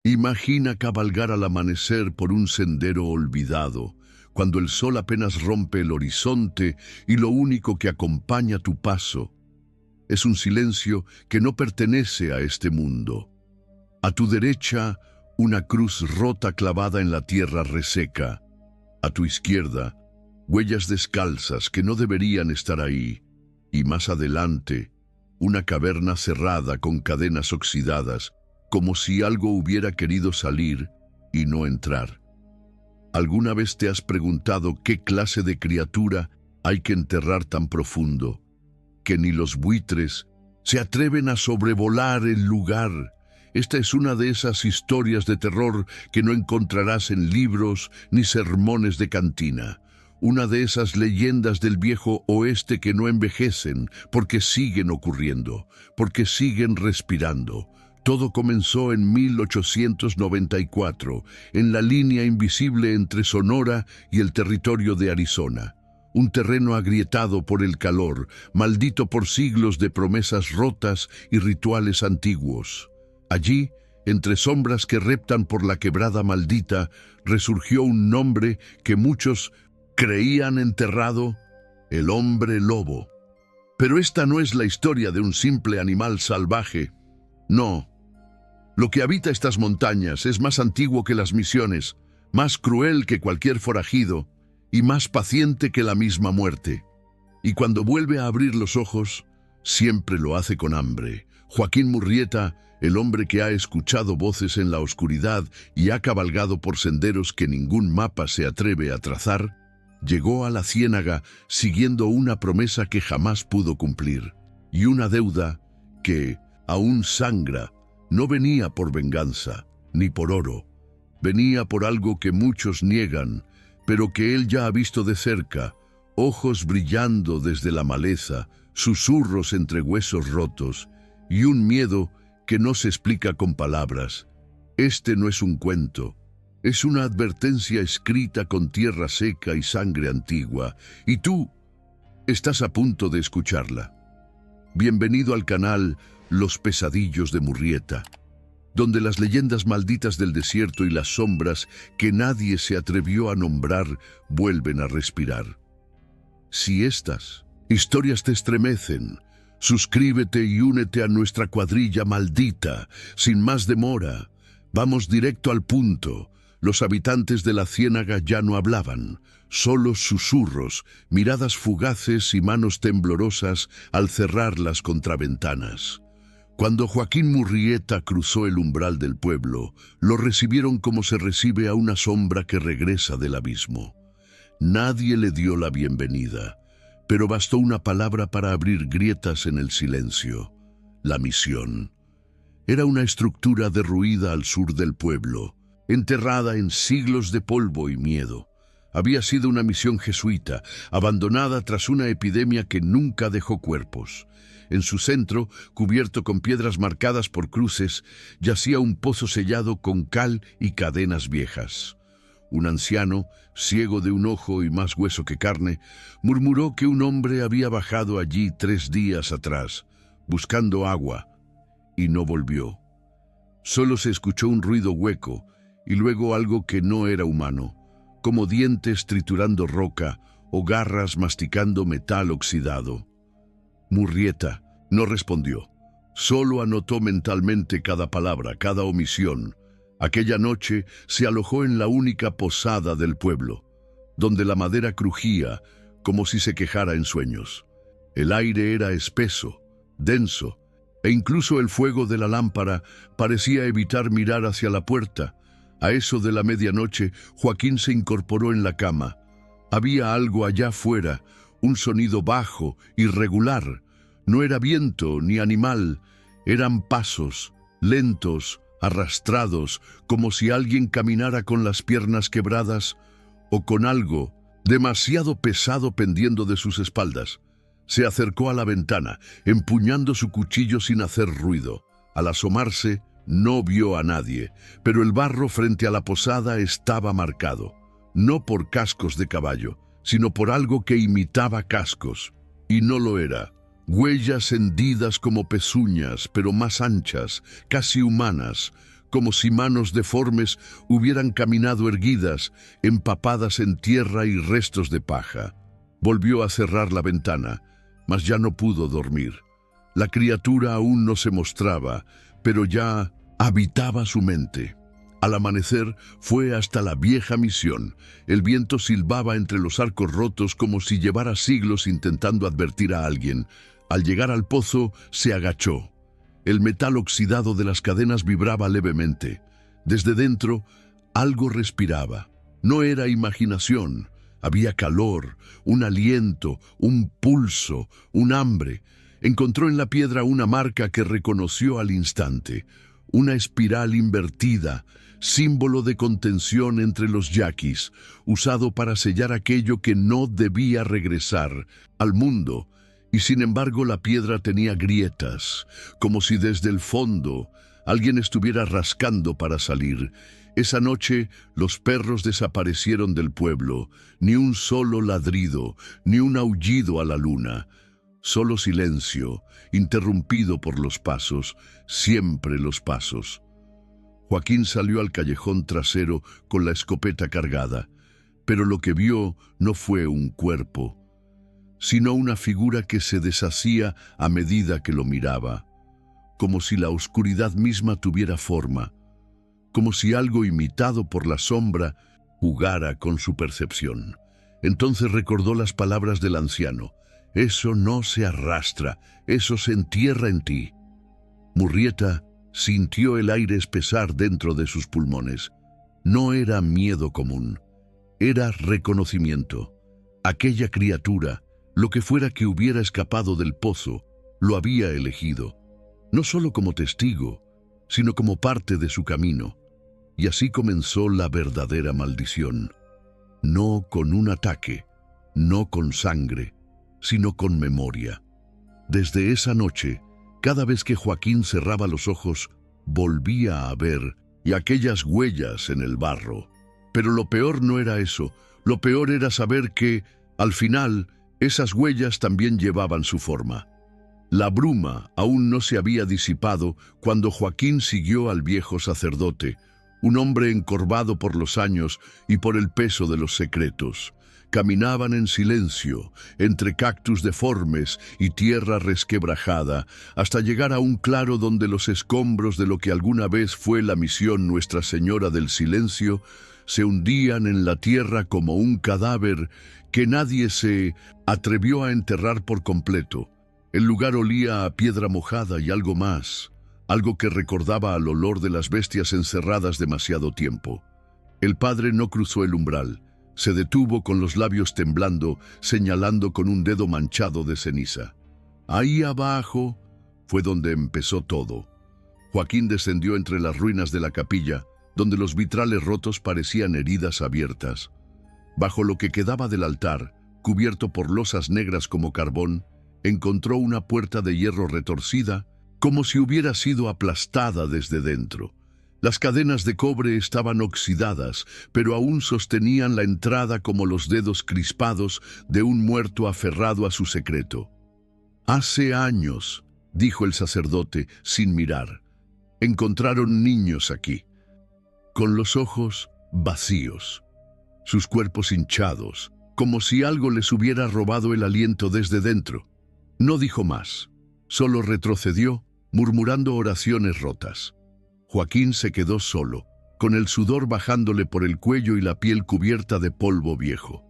Imagina cabalgar al amanecer por un sendero olvidado, cuando el sol apenas rompe el horizonte y lo único que acompaña tu paso es un silencio que no pertenece a este mundo. A tu derecha, una cruz rota clavada en la tierra reseca. A tu izquierda, huellas descalzas que no deberían estar ahí. Y más adelante, una caverna cerrada con cadenas oxidadas, como si algo hubiera querido salir y no entrar. ¿Alguna vez te has preguntado qué clase de criatura hay que enterrar tan profundo, que ni los buitres se atreven a sobrevolar el lugar? Esta es una de esas historias de terror que no encontrarás en libros ni sermones de cantina. Una de esas leyendas del viejo oeste que no envejecen porque siguen ocurriendo, porque siguen respirando. Todo comenzó en 1894, en la línea invisible entre Sonora y el territorio de Arizona. Un terreno agrietado por el calor, maldito por siglos de promesas rotas y rituales antiguos. Allí, entre sombras que reptan por la quebrada maldita, resurgió un nombre que muchos creían enterrado: el hombre lobo. Pero esta no es la historia de un simple animal salvaje. No. Lo que habita estas montañas es más antiguo que las misiones, más cruel que cualquier forajido y más paciente que la misma muerte. Y cuando vuelve a abrir los ojos, siempre lo hace con hambre. Joaquín Murrieta, el hombre que ha escuchado voces en la oscuridad y ha cabalgado por senderos que ningún mapa se atreve a trazar, llegó a la ciénaga siguiendo una promesa que jamás pudo cumplir, y una deuda que aún sangra. No venía por venganza, ni por oro. Venía por algo que muchos niegan, pero que él ya ha visto de cerca: ojos brillando desde la maleza, susurros entre huesos rotos, y un miedo que no se explica con palabras. Este no es un cuento, es una advertencia escrita con tierra seca y sangre antigua, y tú estás a punto de escucharla. Bienvenido al canal Los Pesadillos de Murrieta, donde las leyendas malditas del desierto y las sombras que nadie se atrevió a nombrar vuelven a respirar. Si estas historias te estremecen, suscríbete y únete a nuestra cuadrilla maldita. Sin más demora, vamos directo al punto. Los habitantes de la ciénaga ya no hablaban, solo susurros, miradas fugaces y manos temblorosas al cerrar las contraventanas. Cuando Joaquín Murrieta cruzó el umbral del pueblo, lo recibieron como se recibe a una sombra que regresa del abismo. Nadie le dio la bienvenida, pero bastó una palabra para abrir grietas en el silencio: la misión. Era una estructura derruida al sur del pueblo, enterrada en siglos de polvo y miedo. Había sido una misión jesuita, abandonada tras una epidemia que nunca dejó cuerpos. En su centro, cubierto con piedras marcadas por cruces, yacía un pozo sellado con cal y cadenas viejas. Un anciano, ciego de un ojo y más hueso que carne, murmuró que un hombre había bajado allí 3 días atrás, buscando agua, y no volvió. Solo se escuchó un ruido hueco, y luego algo que no era humano, como dientes triturando roca o garras masticando metal oxidado. Murrieta no respondió, solo anotó mentalmente cada palabra, cada omisión. Aquella noche se alojó en la única posada del pueblo, donde la madera crujía como si se quejara en sueños. El aire era espeso, denso, e incluso el fuego de la lámpara parecía evitar mirar hacia la puerta. A eso de la medianoche, Joaquín se incorporó en la cama. Había algo allá afuera, un sonido bajo, irregular. No era viento ni animal, eran pasos, lentos, arrastrados, como si alguien caminara con las piernas quebradas o con algo demasiado pesado pendiendo de sus espaldas. Se acercó a la ventana, empuñando su cuchillo sin hacer ruido. Al asomarse, no vio a nadie, pero el barro frente a la posada estaba marcado, no por cascos de caballo, sino por algo que imitaba cascos, y no lo era. Huellas hendidas como pezuñas, pero más anchas, casi humanas, como si manos deformes hubieran caminado erguidas, empapadas en tierra y restos de paja. Volvió a cerrar la ventana, mas ya no pudo dormir. La criatura aún no se mostraba, pero ya habitaba su mente. Al amanecer fue hasta la vieja misión. El viento silbaba entre los arcos rotos como si llevara siglos intentando advertir a alguien. Al llegar al pozo, se agachó. El metal oxidado de las cadenas vibraba levemente. Desde dentro, algo respiraba. No era imaginación. Había calor, un aliento, un pulso, un hambre. Encontró en la piedra una marca que reconoció al instante. Una espiral invertida, símbolo de contención entre los yaquis, usado para sellar aquello que no debía regresar al mundo. Y sin embargo la piedra tenía grietas, como si desde el fondo alguien estuviera rascando para salir. Esa noche los perros desaparecieron del pueblo, ni un solo ladrido, ni un aullido a la luna. Solo silencio, interrumpido por los pasos, siempre los pasos. Joaquín salió al callejón trasero con la escopeta cargada, pero lo que vio no fue un cuerpo, sino una figura que se deshacía a medida que lo miraba, como si la oscuridad misma tuviera forma, como si algo imitado por la sombra jugara con su percepción. Entonces recordó las palabras del anciano: «Eso no se arrastra, eso se entierra en ti». Murrieta sintió el aire espesar dentro de sus pulmones. No era miedo común, era reconocimiento. Aquella criatura, lo que fuera que hubiera escapado del pozo, lo había elegido, no solo como testigo, sino como parte de su camino. Y así comenzó la verdadera maldición. No con un ataque, no con sangre, sino con memoria. Desde esa noche, cada vez que Joaquín cerraba los ojos, volvía a ver y aquellas huellas en el barro. Pero lo peor no era eso, lo peor era saber que, al final, esas huellas también llevaban su forma. La bruma aún no se había disipado cuando Joaquín siguió al viejo sacerdote, un hombre encorvado por los años y por el peso de los secretos. Caminaban en silencio, entre cactus deformes y tierra resquebrajada, hasta llegar a un claro donde los escombros de lo que alguna vez fue la misión Nuestra Señora del Silencio se hundían en la tierra como un cadáver que nadie se atrevió a enterrar por completo. El lugar olía a piedra mojada y algo más, algo que recordaba al olor de las bestias encerradas demasiado tiempo. El padre no cruzó el umbral. Se detuvo con los labios temblando, señalando con un dedo manchado de ceniza. Ahí abajo fue donde empezó todo. Joaquín descendió entre las ruinas de la capilla, donde los vitrales rotos parecían heridas abiertas. Bajo lo que quedaba del altar, cubierto por losas negras como carbón, encontró una puerta de hierro retorcida, como si hubiera sido aplastada desde dentro. Las cadenas de cobre estaban oxidadas, pero aún sostenían la entrada como los dedos crispados de un muerto aferrado a su secreto. «Hace años», dijo el sacerdote sin mirar, «encontraron niños aquí, con los ojos vacíos, sus cuerpos hinchados, como si algo les hubiera robado el aliento desde dentro». No dijo más, solo retrocedió, murmurando oraciones rotas. Joaquín se quedó solo, con el sudor bajándole por el cuello y la piel cubierta de polvo viejo.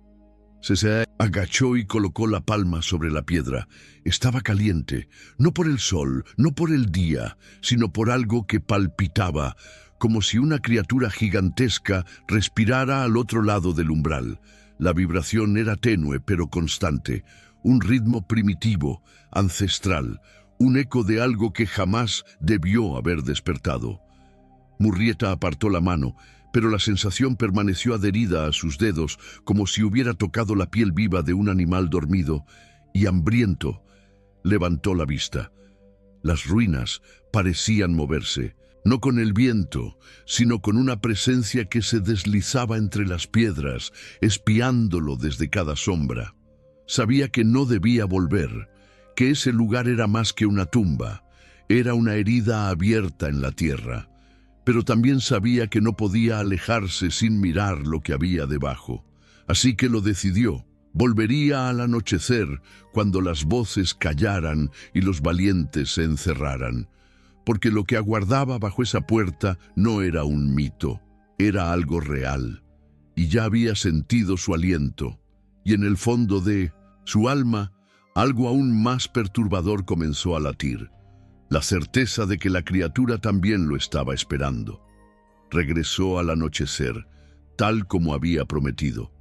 Se agachó y colocó la palma sobre la piedra. Estaba caliente, no por el sol, no por el día, sino por algo que palpitaba, como si una criatura gigantesca respirara al otro lado del umbral. La vibración era tenue pero constante, un ritmo primitivo, ancestral, un eco de algo que jamás debió haber despertado. Murrieta apartó la mano, pero la sensación permaneció adherida a sus dedos, como si hubiera tocado la piel viva de un animal dormido, y hambriento, levantó la vista. Las ruinas parecían moverse, no con el viento, sino con una presencia que se deslizaba entre las piedras, espiándolo desde cada sombra. Sabía que no debía volver, que ese lugar era más que una tumba, era una herida abierta en la tierra. pero también sabía que no podía alejarse sin mirar lo que había debajo. Así que lo decidió. Volvería al anochecer, cuando las voces callaran y los valientes se encerraran, porque lo que aguardaba bajo esa puerta no era un mito, era algo real, y ya había sentido su aliento, y en el fondo de su alma, algo aún más perturbador comenzó a latir, la certeza de que la criatura también lo estaba esperando. Regresó al anochecer, tal como había prometido.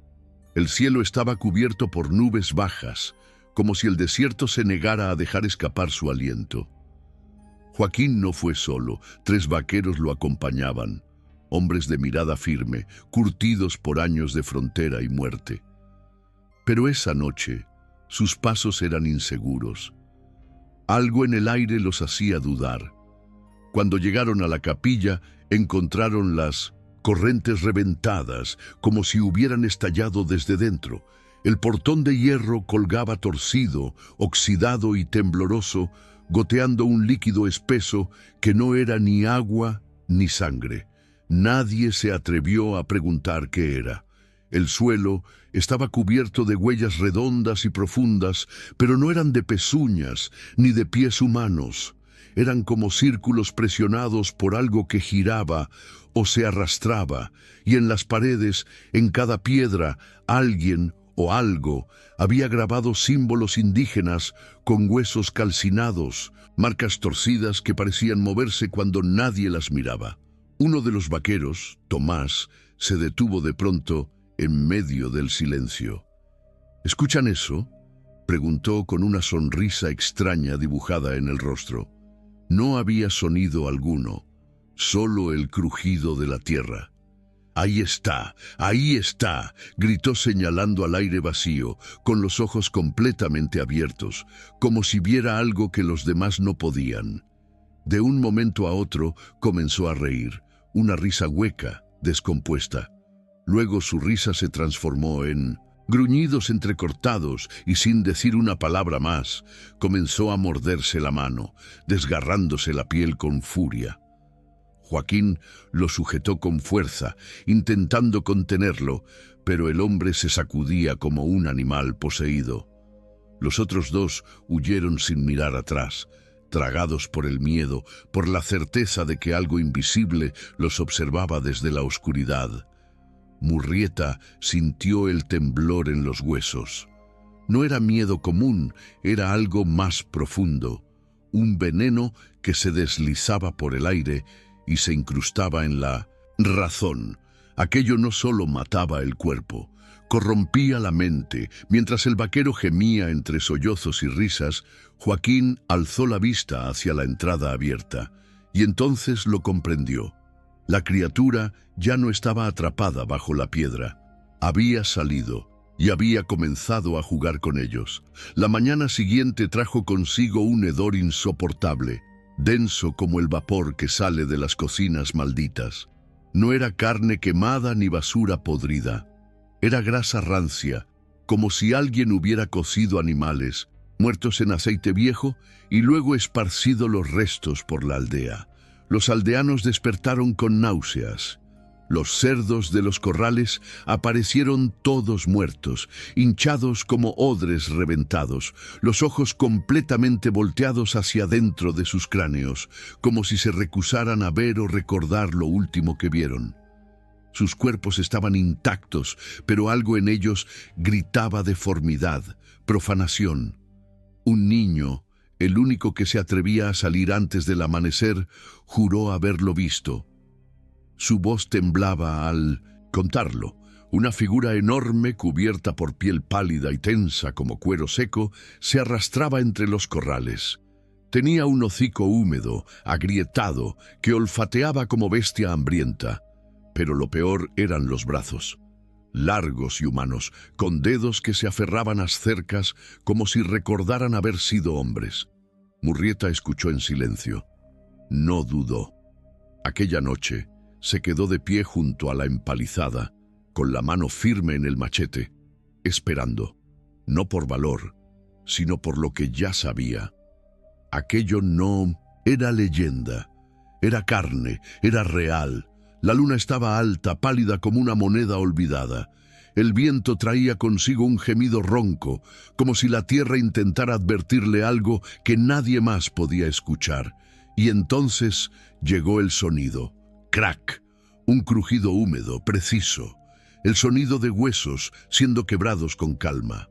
El cielo estaba cubierto por nubes bajas, como si el desierto se negara a dejar escapar su aliento. Joaquín no fue solo, 3 vaqueros lo acompañaban, hombres de mirada firme, curtidos por años de frontera y muerte. Pero esa noche, sus pasos eran inseguros. Algo en el aire los hacía dudar. Cuando llegaron a la capilla, encontraron las correntes reventadas, como si hubieran estallado desde dentro. El portón de hierro colgaba torcido, oxidado y tembloroso, goteando un líquido espeso que no era ni agua ni sangre. Nadie se atrevió a preguntar qué era. El suelo estaba cubierto de huellas redondas y profundas, pero no eran de pezuñas ni de pies humanos. Eran como círculos presionados por algo que giraba o se arrastraba, y en las paredes, en cada piedra, alguien o algo había grabado símbolos indígenas con huesos calcinados, marcas torcidas que parecían moverse cuando nadie las miraba. Uno de los vaqueros, Tomás, se detuvo de pronto en medio del silencio. ¿Escuchan eso?, preguntó con una sonrisa extraña dibujada en el rostro. No había sonido alguno, solo el crujido de la tierra. Ahí está, gritó señalando al aire vacío, con los ojos completamente abiertos, como si viera algo que los demás no podían. De un momento a otro comenzó a reír, una risa hueca, descompuesta. Luego su risa se transformó en gruñidos entrecortados y sin decir una palabra más, comenzó a morderse la mano, desgarrándose la piel con furia. Joaquín lo sujetó con fuerza, intentando contenerlo, pero el hombre se sacudía como un animal poseído. Los otros 2 huyeron sin mirar atrás, tragados por el miedo, por la certeza de que algo invisible los observaba desde la oscuridad. Murrieta sintió el temblor en los huesos. No era miedo común, era algo más profundo, un veneno que se deslizaba por el aire y se incrustaba en la razón. Aquello no solo mataba el cuerpo, corrompía la mente. Mientras el vaquero gemía entre sollozos y risas, Joaquín alzó la vista hacia la entrada abierta, y entonces lo comprendió. La criatura ya no estaba atrapada bajo la piedra. Había salido y había comenzado a jugar con ellos. La mañana siguiente trajo consigo un hedor insoportable, denso como el vapor que sale de las cocinas malditas. No era carne quemada ni basura podrida. Era grasa rancia, como si alguien hubiera cocido animales, muertos en aceite viejo, y luego esparcido los restos por la aldea. Los aldeanos despertaron con náuseas. Los cerdos de los corrales aparecieron todos muertos, hinchados como odres reventados, los ojos completamente volteados hacia dentro de sus cráneos, como si se recusaran a ver o recordar lo último que vieron. Sus cuerpos estaban intactos, pero algo en ellos gritaba deformidad, profanación. Un niño, el único que se atrevía a salir antes del amanecer, juró haberlo visto. Su voz temblaba al contarlo. Una figura enorme, cubierta por piel pálida y tensa como cuero seco, se arrastraba entre los corrales. Tenía un hocico húmedo, agrietado, que olfateaba como bestia hambrienta. Pero lo peor eran los brazos. Largos y humanos, con dedos que se aferraban a cercas como si recordaran haber sido hombres. Murrieta escuchó en silencio. No dudó. Aquella noche se quedó de pie junto a la empalizada, con la mano firme en el machete, esperando, no por valor, sino por lo que ya sabía. Aquello no era leyenda, Era carne, era real. La luna estaba alta, pálida como una moneda olvidada. El viento traía consigo un gemido ronco, como si la tierra intentara advertirle algo que nadie más podía escuchar. Y entonces llegó el sonido. Crack. Un crujido húmedo, preciso. El sonido de huesos siendo quebrados con calma.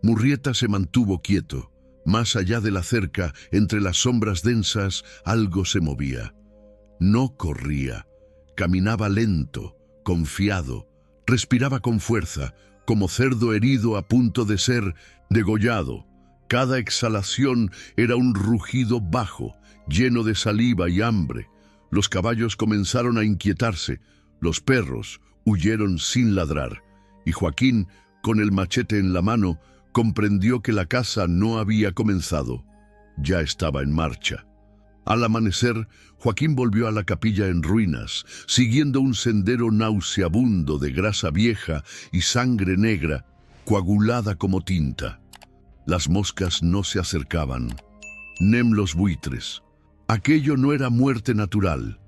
Murrieta se mantuvo quieto. Más allá de la cerca, entre las sombras densas, algo se movía. No corría. Caminaba lento, confiado. Respiraba con fuerza, como cerdo herido a punto de ser degollado. Cada exhalación era un rugido bajo, lleno de saliva y hambre. Los caballos comenzaron a inquietarse. Los perros huyeron sin ladrar. Y Joaquín, con el machete en la mano, comprendió que la caza no había comenzado. Ya estaba en marcha. Al amanecer, Joaquín volvió a la capilla en ruinas, siguiendo un sendero nauseabundo de grasa vieja y sangre negra, coagulada como tinta. Las moscas no se acercaban. Nem los buitres. Aquello no era muerte natural.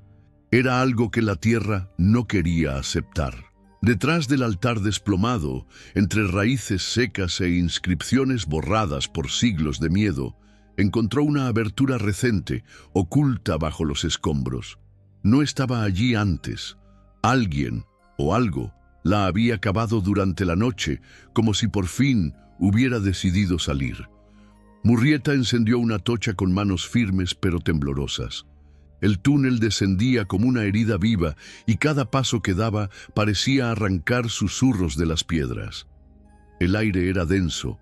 Era algo que la tierra no quería aceptar. Detrás del altar desplomado, entre raíces secas e inscripciones borradas por siglos de miedo, encontró una abertura recente, oculta bajo los escombros. No estaba allí antes. Alguien o algo la había cavado durante la noche, como si por fin hubiera decidido salir. Murrieta encendió una tocha con manos firmes pero temblorosas. El túnel descendía como una herida viva y cada paso que daba parecía arrancar susurros de las piedras. El aire era denso,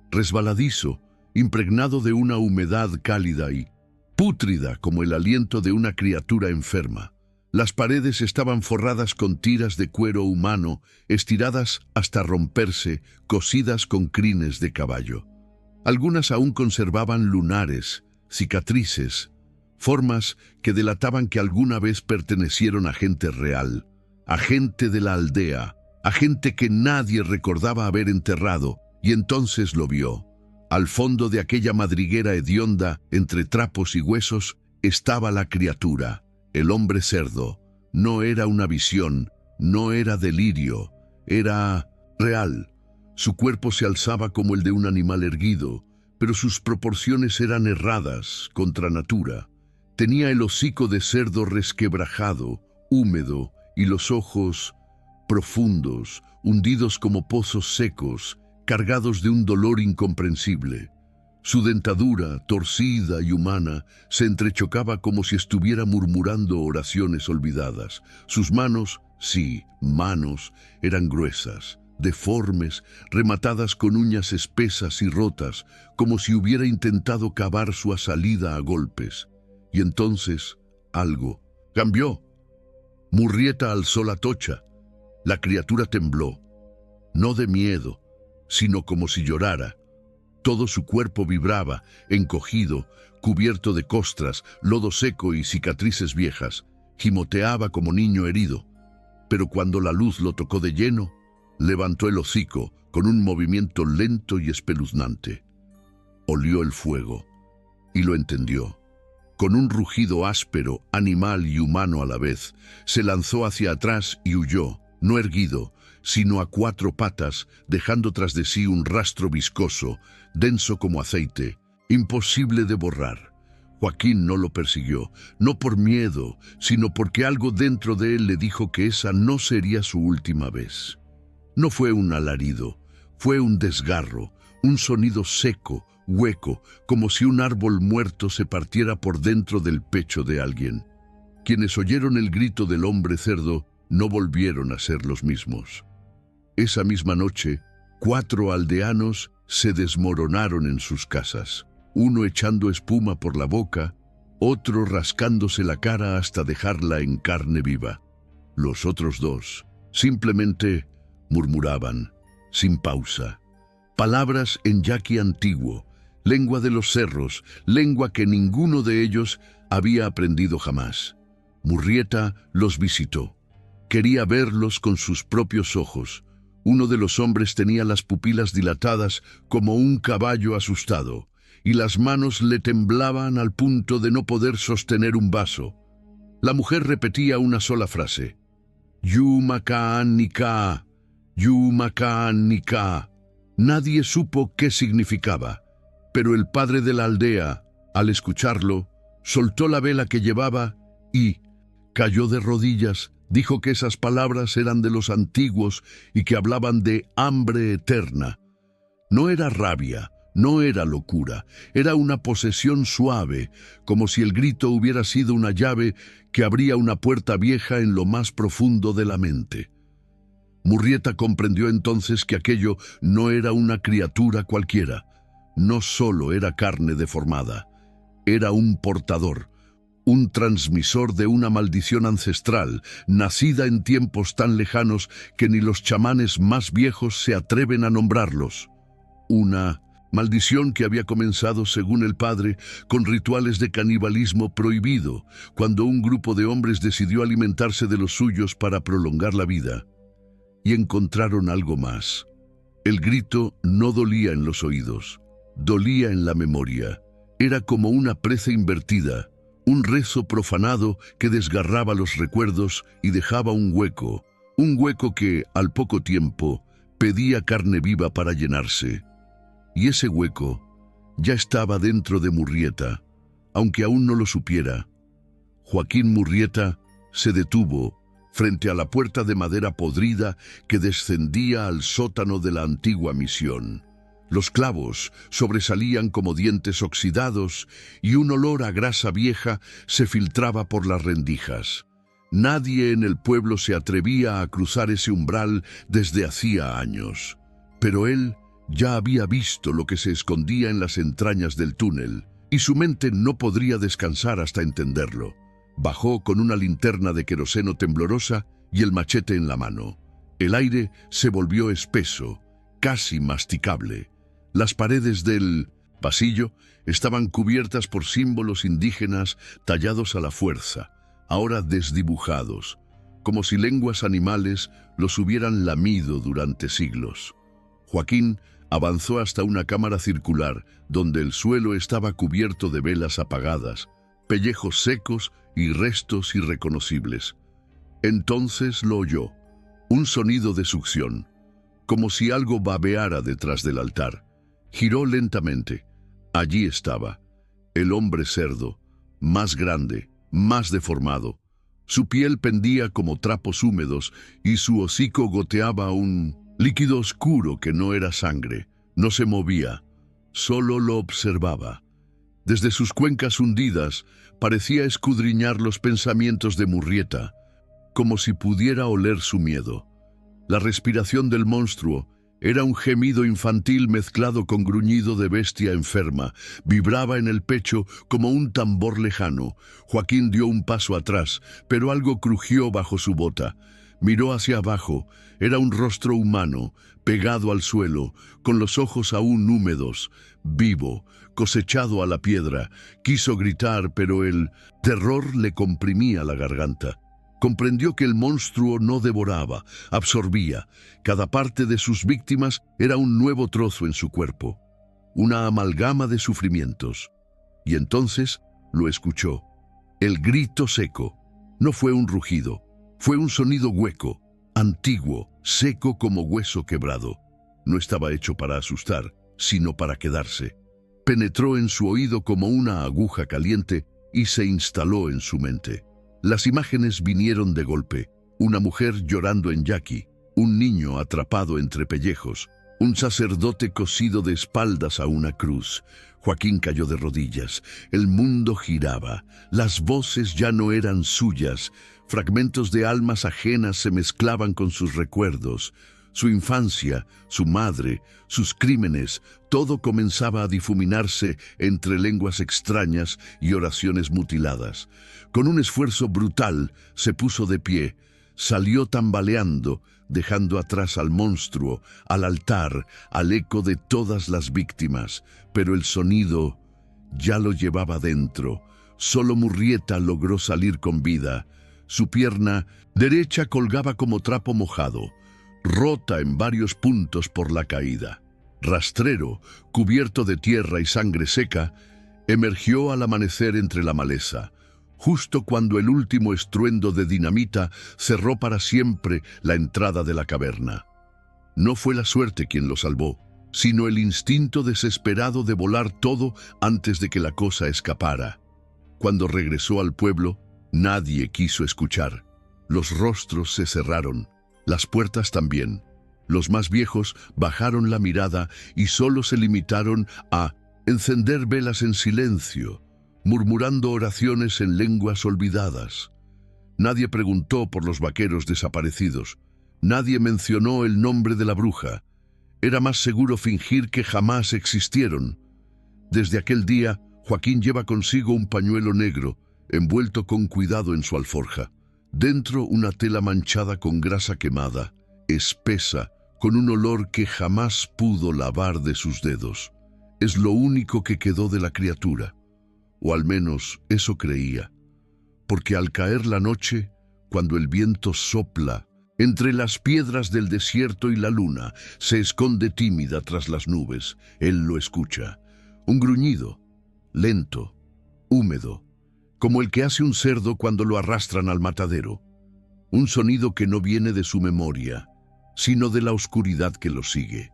resbaladizo, impregnado de una humedad cálida y pútrida como el aliento de una criatura enferma. Las paredes estaban forradas con tiras de cuero humano, estiradas hasta romperse, cosidas con crines de caballo. Algunas aún conservaban lunares, cicatrices, formas que delataban que alguna vez pertenecieron a gente real, a gente de la aldea, a gente que nadie recordaba haber enterrado, y entonces lo vio. Al fondo de aquella madriguera hedionda, entre trapos y huesos, estaba la criatura, el hombre cerdo. No era una visión, no era delirio, era real. Su cuerpo se alzaba como el de un animal erguido, pero sus proporciones eran erradas, contra natura. Tenía el hocico de cerdo resquebrajado, húmedo, y los ojos profundos, hundidos como pozos secos, cargados de un dolor incomprensible. Su dentadura, torcida y humana, se entrechocaba como si estuviera murmurando oraciones olvidadas. Sus manos, sí, manos, eran gruesas, deformes, rematadas con uñas espesas y rotas, como si hubiera intentado cavar su salida a golpes. Y entonces, algo cambió. Murrieta alzó la tocha. La criatura tembló, no de miedo, sino como si llorara. Todo su cuerpo vibraba, encogido, cubierto de costras, lodo seco y cicatrices viejas. Gimoteaba como niño herido. Pero cuando la luz lo tocó de lleno, levantó el hocico con un movimiento lento y espeluznante. Olió el fuego y lo entendió. Con un rugido áspero, animal y humano a la vez, se lanzó hacia atrás y huyó, no erguido, sino a cuatro patas, dejando tras de sí un rastro viscoso, denso como aceite, imposible de borrar. Joaquín no lo persiguió, no por miedo, sino porque algo dentro de él le dijo que esa no sería su última vez. No fue un alarido, fue un desgarro, un sonido seco, hueco, como si un árbol muerto se partiera por dentro del pecho de alguien. Quienes oyeron el grito del hombre cerdo no volvieron a ser los mismos. Esa misma noche, 4 aldeanos se desmoronaron en sus casas, uno echando espuma por la boca, otro rascándose la cara hasta dejarla en carne viva. Los otros 2 simplemente murmuraban, sin pausa, palabras en yaqui antiguo, lengua de los cerros, lengua que ninguno de ellos había aprendido jamás. Murrieta los visitó. Quería verlos con sus propios ojos. Uno de los hombres tenía las pupilas dilatadas como un caballo asustado, y las manos le temblaban al punto de no poder sostener un vaso. La mujer repetía una sola frase. Yumakaan Nika, Yumakaan Nika. Nadie supo qué significaba, pero el padre de la aldea, al escucharlo, soltó la vela que llevaba y cayó de rodillas. Dijo que esas palabras eran de los antiguos y que hablaban de hambre eterna. No era rabia, no era locura, era una posesión suave, como si el grito hubiera sido una llave que abría una puerta vieja en lo más profundo de la mente. Murrieta comprendió entonces que aquello no era una criatura cualquiera, no solo era carne deformada, era un portador, un transmisor de una maldición ancestral, nacida en tiempos tan lejanos que ni los chamanes más viejos se atreven a nombrarlos. Una maldición que había comenzado, según el padre, con rituales de canibalismo prohibido, cuando un grupo de hombres decidió alimentarse de los suyos para prolongar la vida. Y encontraron algo más. El grito no dolía en los oídos, dolía en la memoria. Era como una prece invertida, un rezo profanado que desgarraba los recuerdos y dejaba un hueco que, al poco tiempo, pedía carne viva para llenarse. Y ese hueco ya estaba dentro de Murrieta, aunque aún no lo supiera. Joaquín Murrieta se detuvo frente a la puerta de madera podrida que descendía al sótano de la antigua misión. Los clavos sobresalían como dientes oxidados y un olor a grasa vieja se filtraba por las rendijas. Nadie en el pueblo se atrevía a cruzar ese umbral desde hacía años. Pero él ya había visto lo que se escondía en las entrañas del túnel, y su mente no podría descansar hasta entenderlo. Bajó con una linterna de queroseno temblorosa y el machete en la mano. El aire se volvió espeso, casi masticable. Las paredes del pasillo estaban cubiertas por símbolos indígenas tallados a la fuerza, ahora desdibujados, como si lenguas animales los hubieran lamido durante siglos. Joaquín avanzó hasta una cámara circular donde el suelo estaba cubierto de velas apagadas, pellejos secos y restos irreconocibles. Entonces lo oyó, un sonido de succión, como si algo babeara detrás del altar. Giró lentamente. Allí estaba, el hombre cerdo, más grande, más deformado. Su piel pendía como trapos húmedos y su hocico goteaba un líquido oscuro que no era sangre. No se movía, solo lo observaba. Desde sus cuencas hundidas parecía escudriñar los pensamientos de Murrieta, como si pudiera oler su miedo. La respiración del monstruo era un gemido infantil mezclado con gruñido de bestia enferma. Vibraba en el pecho como un tambor lejano. Joaquín dio un paso atrás, pero algo crujió bajo su bota. Miró hacia abajo. Era un rostro humano, pegado al suelo, con los ojos aún húmedos, vivo, cosechado a la piedra. Quiso gritar, pero el terror le comprimía la garganta. Comprendió que el monstruo no devoraba, absorbía. Cada parte de sus víctimas era un nuevo trozo en su cuerpo, una amalgama de sufrimientos. Y entonces lo escuchó. El grito seco. No fue un rugido, fue un sonido hueco, antiguo, seco como hueso quebrado. No estaba hecho para asustar, sino para quedarse. Penetró en su oído como una aguja caliente y se instaló en su mente. Las imágenes vinieron de golpe. Una mujer llorando en yaqui, un niño atrapado entre pellejos, un sacerdote cosido de espaldas a una cruz. Joaquín cayó de rodillas. El mundo giraba. Las voces ya no eran suyas. Fragmentos de almas ajenas se mezclaban con sus recuerdos. Su infancia, su madre, sus crímenes, todo comenzaba a difuminarse entre lenguas extrañas y oraciones mutiladas. Con un esfuerzo brutal se puso de pie, salió tambaleando, dejando atrás al monstruo, al altar, al eco de todas las víctimas. Pero el sonido ya lo llevaba dentro. Solo Murrieta logró salir con vida. Su pierna derecha colgaba como trapo mojado, rota en varios puntos por la caída. Rastrero, cubierto de tierra y sangre seca, emergió al amanecer entre la maleza. justo cuando el último estruendo de dinamita cerró para siempre la entrada de la caverna. No fue la suerte quien lo salvó, sino el instinto desesperado de volar todo antes de que la cosa escapara. Cuando regresó al pueblo, nadie quiso escuchar. Los rostros se cerraron, las puertas también. Los más viejos bajaron la mirada y solo se limitaron a encender velas en silencio, murmurando oraciones en lenguas olvidadas. Nadie preguntó por los vaqueros desaparecidos. Nadie mencionó el nombre de la bruja. Era más seguro fingir que jamás existieron. Desde aquel día, Joaquín lleva consigo un pañuelo negro, envuelto con cuidado en su alforja. Dentro una tela manchada con grasa quemada, espesa, con un olor que jamás pudo lavar de sus dedos. Es lo único que quedó de la criatura, o al menos eso creía, porque al caer la noche, cuando el viento sopla, entre las piedras del desierto y la luna, se esconde tímida tras las nubes, él lo escucha. Un gruñido, lento, húmedo, como el que hace un cerdo cuando lo arrastran al matadero. Un sonido que no viene de su memoria, sino de la oscuridad que lo sigue.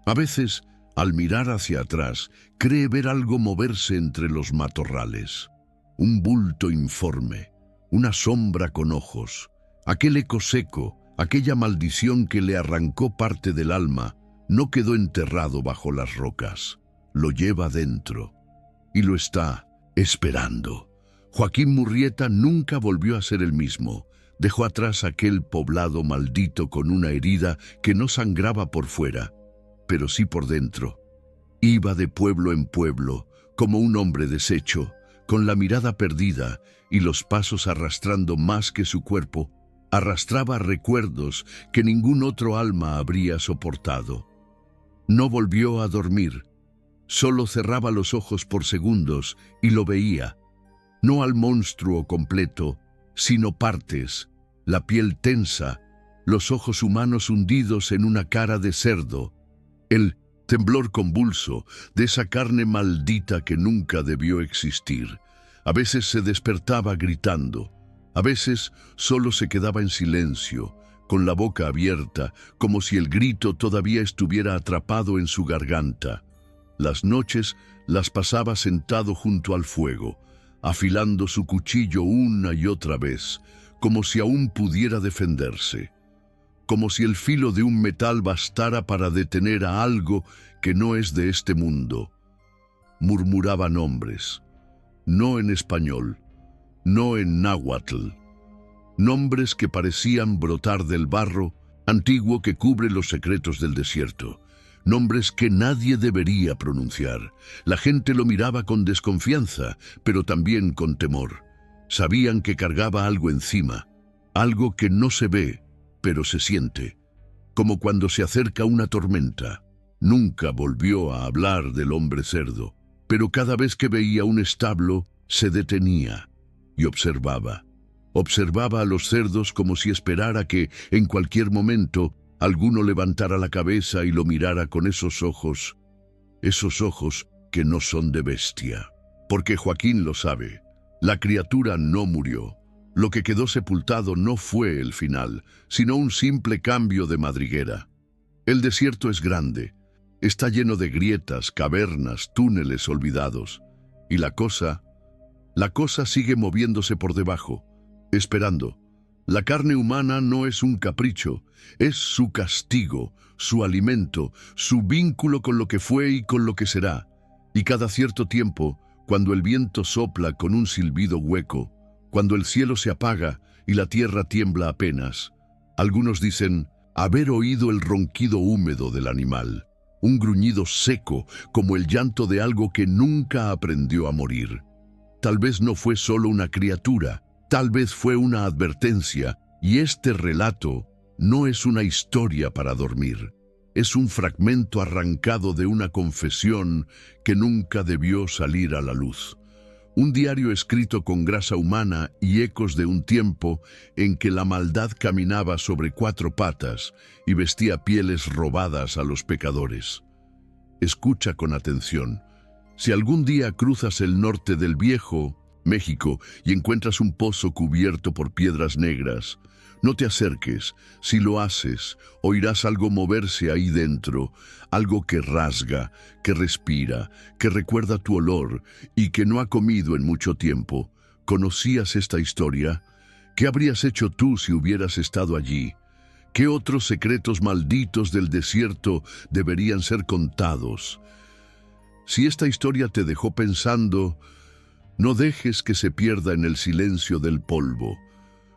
A veces, al mirar hacia atrás, cree ver algo moverse entre los matorrales. Un bulto informe, una sombra con ojos, aquel eco seco, aquella maldición que le arrancó parte del alma, no quedó enterrado bajo las rocas. Lo lleva dentro y lo está esperando. Joaquín Murrieta nunca volvió a ser el mismo. Dejó atrás aquel poblado maldito con una herida que no sangraba por fuera, pero sí por dentro. Iba de pueblo en pueblo, como un hombre deshecho, con la mirada perdida y los pasos arrastrando más que su cuerpo. Arrastraba recuerdos que ningún otro alma habría soportado. No volvió a dormir. Solo cerraba los ojos por segundos y lo veía. No al monstruo completo, sino partes, la piel tensa, los ojos humanos hundidos en una cara de cerdo, el temblor convulso de esa carne maldita que nunca debió existir. A veces se despertaba gritando, a veces solo se quedaba en silencio, con la boca abierta, como si el grito todavía estuviera atrapado en su garganta. Las noches las pasaba sentado junto al fuego, afilando su cuchillo una y otra vez, como si aún pudiera defenderse, como si el filo de un metal bastara para detener a algo que no es de este mundo. Murmuraba nombres, no en español, no en náhuatl, nombres que parecían brotar del barro antiguo que cubre los secretos del desierto. Nombres que nadie debería pronunciar. La gente lo miraba con desconfianza, pero también con temor. Sabían que cargaba algo encima, algo que no se ve, pero se siente, como cuando se acerca una tormenta. Nunca volvió a hablar del hombre cerdo, pero cada vez que veía un establo, se detenía y observaba. Observaba a los cerdos como si esperara que, en cualquier momento, alguno levantara la cabeza y lo mirara con esos ojos que no son de bestia. Porque Joaquín lo sabe, la criatura no murió. Lo que quedó sepultado no fue el final, sino un simple cambio de madriguera. El desierto es grande, está lleno de grietas, cavernas, túneles olvidados, y la cosa sigue moviéndose por debajo, esperando. La carne humana no es un capricho, es su castigo, su alimento, su vínculo con lo que fue y con lo que será. Y cada cierto tiempo, cuando el viento sopla con un silbido hueco, cuando el cielo se apaga y la tierra tiembla apenas, algunos dicen haber oído el ronquido húmedo del animal, un gruñido seco como el llanto de algo que nunca aprendió a morir. Tal vez no fue solo una criatura, tal vez fue una advertencia, y este relato no es una historia para dormir. Es un fragmento arrancado de una confesión que nunca debió salir a la luz. Un diario escrito con grasa humana y ecos de un tiempo en que la maldad caminaba sobre 4 patas y vestía pieles robadas a los pecadores. Escucha con atención. Si algún día cruzas el norte del Viejo México, y encuentras un pozo cubierto por piedras negras. No te acerques. Si lo haces, oirás algo moverse ahí dentro, algo que rasga, que respira, que recuerda tu olor y que no ha comido en mucho tiempo. ¿Conocías esta historia? ¿Qué habrías hecho tú si hubieras estado allí? ¿Qué otros secretos malditos del desierto deberían ser contados? Si esta historia te dejó pensando, no dejes que se pierda en el silencio del polvo.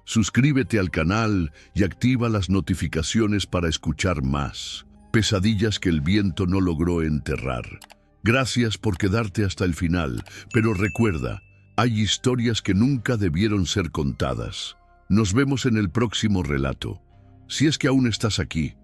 Suscríbete al canal y activa las notificaciones para escuchar más pesadillas que el viento no logró enterrar. Gracias por quedarte hasta el final, pero recuerda, hay historias que nunca debieron ser contadas. Nos vemos en el próximo relato. Si es que aún estás aquí,